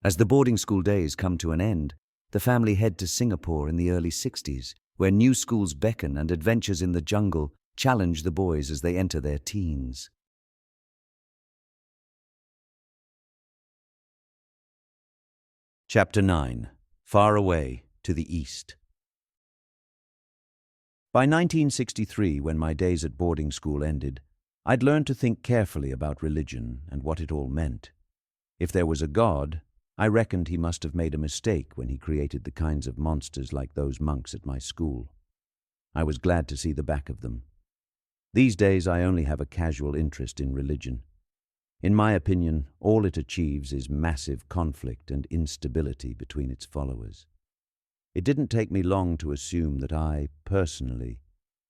As the boarding school days come to an end, the family head to Singapore in the early 60s, where new schools beckon and adventures in the jungle challenge the boys as they enter their teens. Chapter 9. Far Away to the East. By 1963, when my days at boarding school ended, I'd learned to think carefully about religion and what it all meant. If there was a God, I reckoned he must have made a mistake when he created the kinds of monsters like those monks at my school. I was glad to see the back of them. These days I only have a casual interest in religion. In my opinion, all it achieves is massive conflict and instability between its followers. It didn't take me long to assume that I, personally,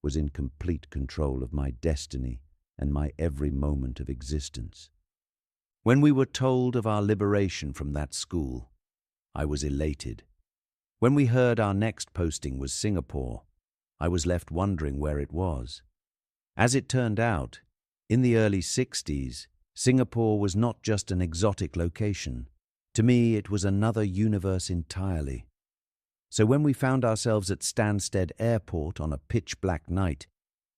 was in complete control of my destiny and my every moment of existence. When we were told of our liberation from that school, I was elated. When we heard our next posting was Singapore, I was left wondering where it was. As it turned out, in the early 60s, Singapore was not just an exotic location. To me, it was another universe entirely. So when we found ourselves at Stansted Airport on a pitch-black night,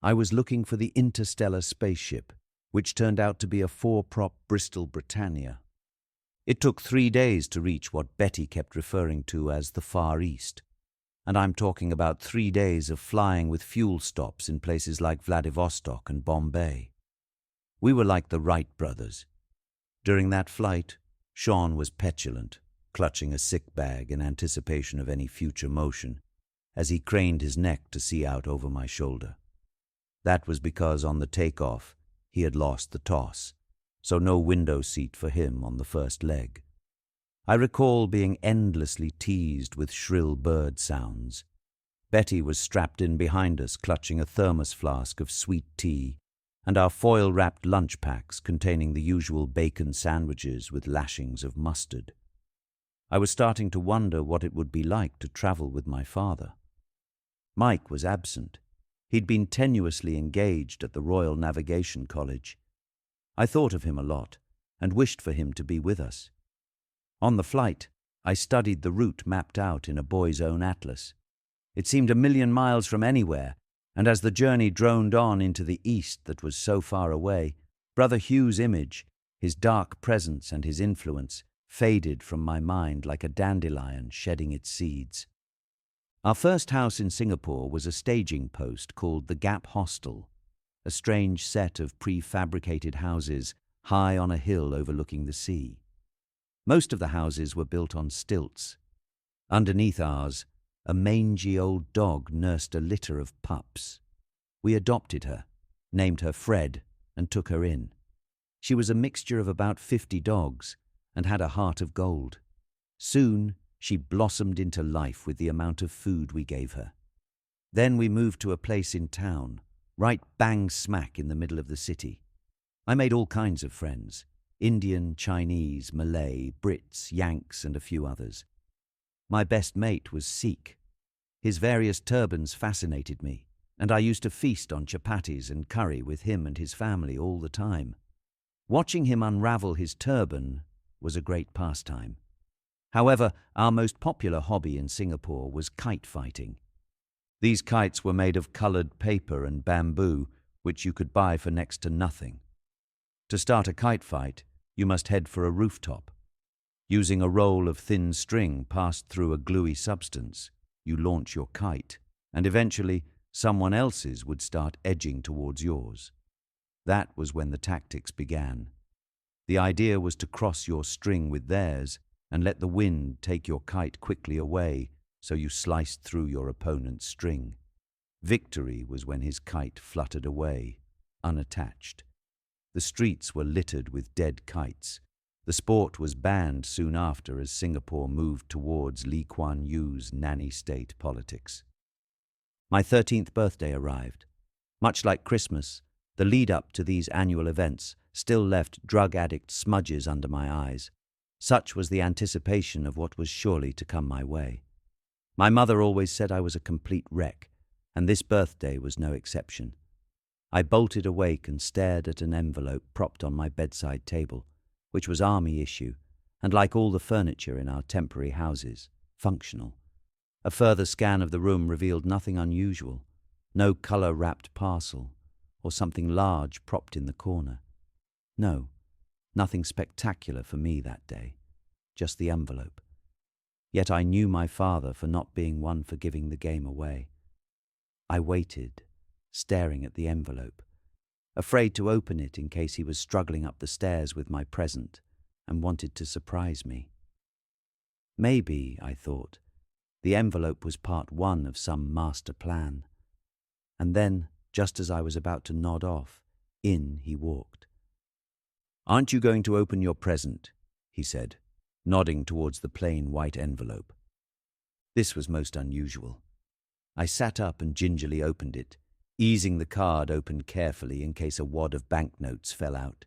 I was looking for the interstellar spaceship, which turned out to be a 4-prop Bristol Britannia. It took 3 days to reach what Betty kept referring to as the Far East, and I'm talking about 3 days of flying with fuel stops in places like Vladivostok and Bombay. We were like the Wright brothers. During that flight, Sean was petulant, clutching a sick bag in anticipation of any future motion, as he craned his neck to see out over my shoulder. That was because on the takeoff, he had lost the toss, so no window seat for him on the first leg. I recall being endlessly teased with shrill bird sounds. Betty was strapped in behind us, clutching a thermos flask of sweet tea and our foil-wrapped lunch packs containing the usual bacon sandwiches with lashings of mustard. I was starting to wonder what it would be like to travel with my father. Mike was absent. He'd been tenuously engaged at the Royal Navigation College. I thought of him a lot and wished for him to be with us. On the flight, I studied the route mapped out in a boy's own atlas. It seemed 1,000,000 miles from anywhere, and as the journey droned on into the east that was so far away, Brother Hugh's image, his dark presence and his influence, faded from my mind like a dandelion shedding its seeds. Our first house in Singapore was a staging post called the Gap Hostel, a strange set of prefabricated houses high on a hill overlooking the sea. Most of the houses were built on stilts. Underneath ours, a mangy old dog nursed a litter of pups. We adopted her, named her Fred, and took her in. She was a mixture of about 50 dogs and had a heart of gold. Soon, she blossomed into life with the amount of food we gave her. Then we moved to a place in town, right bang smack in the middle of the city. I made all kinds of friends: Indian, Chinese, Malay, Brits, Yanks, and a few others. My best mate was Sikh. His various turbans fascinated me, and I used to feast on chapatis and curry with him and his family all the time. Watching him unravel his turban was a great pastime. However, our most popular hobby in Singapore was kite fighting. These kites were made of coloured paper and bamboo, which you could buy for next to nothing. To start a kite fight, you must head for a rooftop. Using a roll of thin string passed through a gluey substance, you launch your kite, and eventually someone else's would start edging towards yours. That was when the tactics began. The idea was to cross your string with theirs and let the wind take your kite quickly away so you sliced through your opponent's string. Victory was when his kite fluttered away, unattached. The streets were littered with dead kites. The sport was banned soon after as Singapore moved towards Lee Kuan Yew's nanny state politics. My 13th birthday arrived. Much like Christmas, the lead-up to these annual events still left drug addict smudges under my eyes. Such was the anticipation of what was surely to come my way. My mother always said I was a complete wreck, and this birthday was no exception. I bolted awake and stared at an envelope propped on my bedside table, which was army issue, and like all the furniture in our temporary houses, functional. A further scan of the room revealed nothing unusual, no colour-wrapped parcel, or something large propped in the corner. No, nothing spectacular for me that day, just the envelope. Yet I knew my father for not being one for giving the game away. I waited, staring at the envelope, afraid to open it in case he was struggling up the stairs with my present and wanted to surprise me. Maybe, I thought, the envelope was part one of some master plan. And then, just as I was about to nod off, in he walked. "Aren't you going to open your present?" he said, nodding towards the plain white envelope. This was most unusual. I sat up and gingerly opened it, easing the card open carefully in case a wad of banknotes fell out.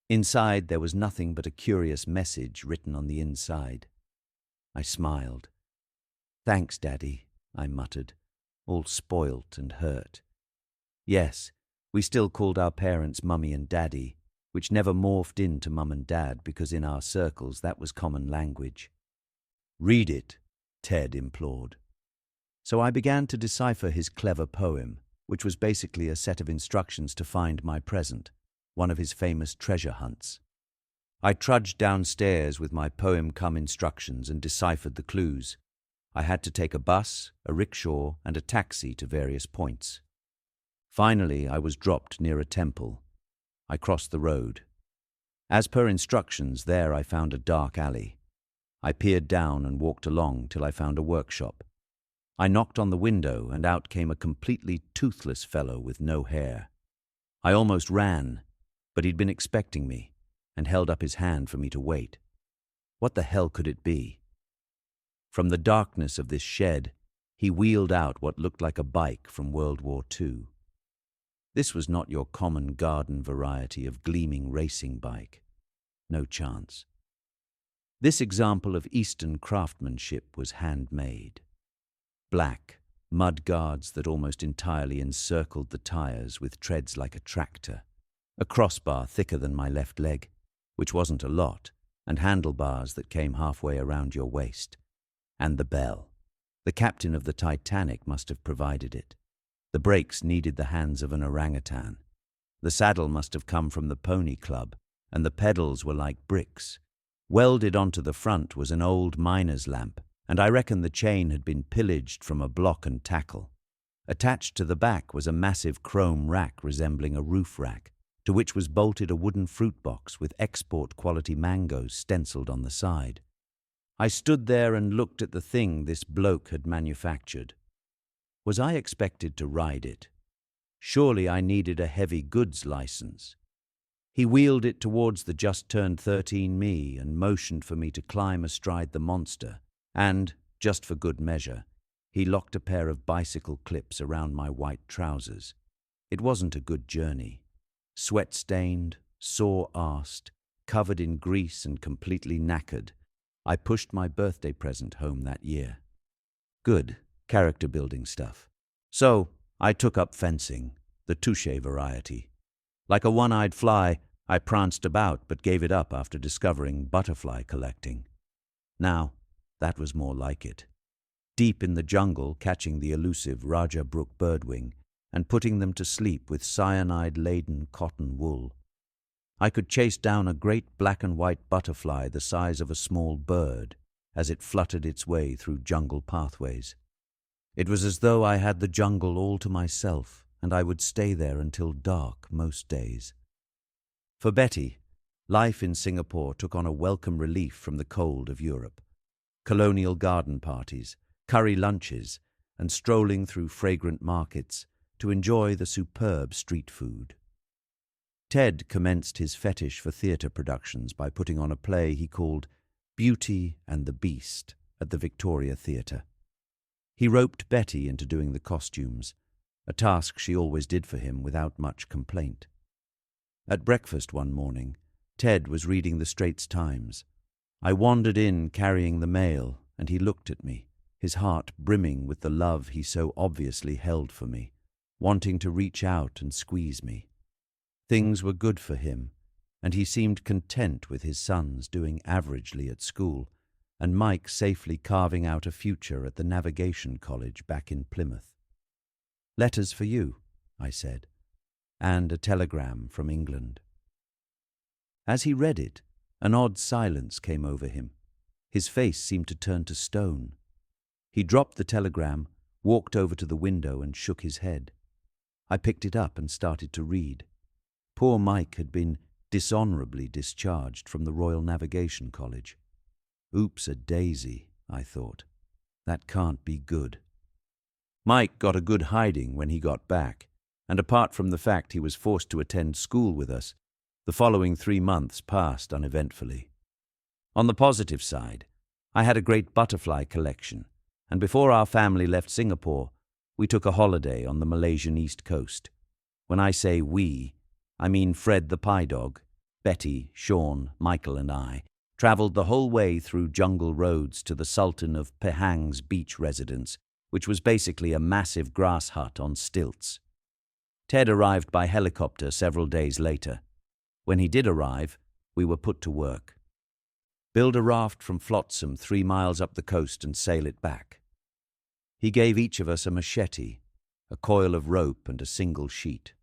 Inside there was nothing but a curious message written on the inside. I smiled. "Thanks, Daddy," I muttered, all spoilt and hurt. Yes, we still called our parents Mummy and Daddy, which never morphed into Mum and Dad because in our circles that was common language. "Read it," Ted implored. So I began to decipher his clever poem, which was basically a set of instructions to find my present, one of his famous treasure hunts. I trudged downstairs with my poem-cum instructions and deciphered the clues. I had to take a bus, a rickshaw, and a taxi to various points. Finally, I was dropped near a temple. I crossed the road. As per instructions, there I found a dark alley. I peered down and walked along till I found a workshop. I knocked on the window, and out came a completely toothless fellow with no hair. I almost ran, but he'd been expecting me, and held up his hand for me to wait. What the hell could it be? From the darkness of this shed, he wheeled out what looked like a bike from World War II. This was not your common garden variety of gleaming racing bike. No chance. This example of Eastern craftsmanship was handmade. Black, mud guards that almost entirely encircled the tires with treads like a tractor, a crossbar thicker than my left leg, which wasn't a lot, and handlebars that came halfway around your waist. And the bell. The captain of the Titanic must have provided it. The brakes needed the hands of an orangutan. The saddle must have come from the pony club, and the pedals were like bricks. Welded onto the front was an old miner's lamp, and I reckon the chain had been pillaged from a block and tackle. Attached to the back was a massive chrome rack resembling a roof rack, to which was bolted a wooden fruit box with export-quality mangoes stenciled on the side. I stood there and looked at the thing this bloke had manufactured. Was I expected to ride it? Surely I needed a heavy goods license. He wheeled it towards the just-turned-13 me and motioned for me to climb astride the monster, and, just for good measure, he locked a pair of bicycle clips around my white trousers. It wasn't a good journey. Sweat-stained, sore-arsed, covered in grease and completely knackered, I pushed my birthday present home that year. Good, character-building stuff. So, I took up fencing, the touche variety. Like a one-eyed fly, I pranced about but gave it up after discovering butterfly collecting. Now, that was more like it. Deep in the jungle, catching the elusive Raja Brook birdwing and putting them to sleep with cyanide-laden cotton wool. I could chase down a great black and white butterfly the size of a small bird as it fluttered its way through jungle pathways. It was as though I had the jungle all to myself, and I would stay there until dark most days. For Betty, life in Singapore took on a welcome relief from the cold of Europe. Colonial garden parties, curry lunches, and strolling through fragrant markets to enjoy the superb street food. Ted commenced his fetish for theatre productions by putting on a play he called Beauty and the Beast at the Victoria Theatre. He roped Betty into doing the costumes, a task she always did for him without much complaint. At breakfast one morning, Ted was reading the Straits Times. I wandered in carrying the mail, and he looked at me, his heart brimming with the love he so obviously held for me, wanting to reach out and squeeze me. Things were good for him, and he seemed content with his sons doing averagely at school, and Mike safely carving out a future at the navigation college back in Plymouth. "Letters for you," I said, "and a telegram from England." As he read it, an odd silence came over him. His face seemed to turn to stone. He dropped the telegram, walked over to the window and shook his head. I picked it up and started to read. Poor Mike had been dishonourably discharged from the Royal Navigation College. Oops-a-daisy, I thought. That can't be good. Mike got a good hiding when he got back, and apart from the fact he was forced to attend school with us, the following 3 months passed uneventfully. On the positive side, I had a great butterfly collection, and before our family left Singapore, we took a holiday on the Malaysian east coast. When I say we, I mean Fred the Pie Dog, Betty, Sean, Michael and I travelled the whole way through jungle roads to the Sultan of Pahang's beach residence, which was basically a massive grass hut on stilts. Ted arrived by helicopter several days later. When he did arrive, we were put to work. Build a raft from Flotsam 3 miles up the coast and sail it back. He gave each of us a machete, a coil of rope and a single sheet.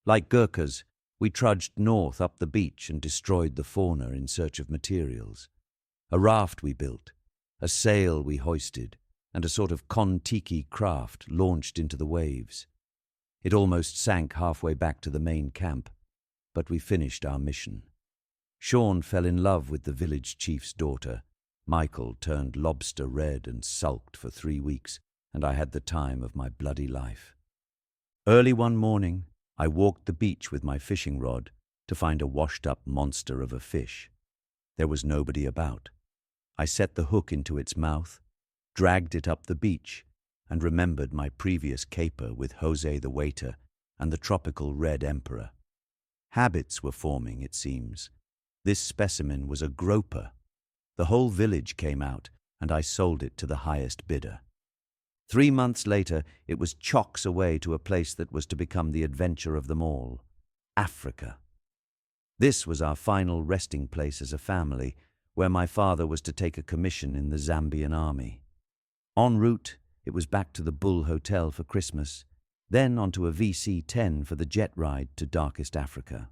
Like Gurkhas, we trudged north up the beach and destroyed the fauna in search of materials. A raft we built, a sail we hoisted, and a sort of Kon-Tiki craft launched into the waves. It almost sank halfway back to the main camp, but we finished our mission. Sean fell in love with the village chief's daughter. Michael turned lobster red and sulked for 3 weeks, and I had the time of my bloody life. Early one morning, I walked the beach with my fishing rod to find a washed-up monster of a fish. There was nobody about. I set the hook into its mouth, dragged it up the beach, and remembered my previous caper with Jose the waiter and the tropical red emperor. Habits were forming, it seems. This specimen was a groper. The whole village came out, and I sold it to the highest bidder. 3 months later, it was chocks away to a place that was to become the adventure of them all, Africa. This was our final resting place as a family, where my father was to take a commission in the Zambian army. En route, it was back to the Bull Hotel for Christmas, then onto a VC-10 for the jet ride to darkest Africa.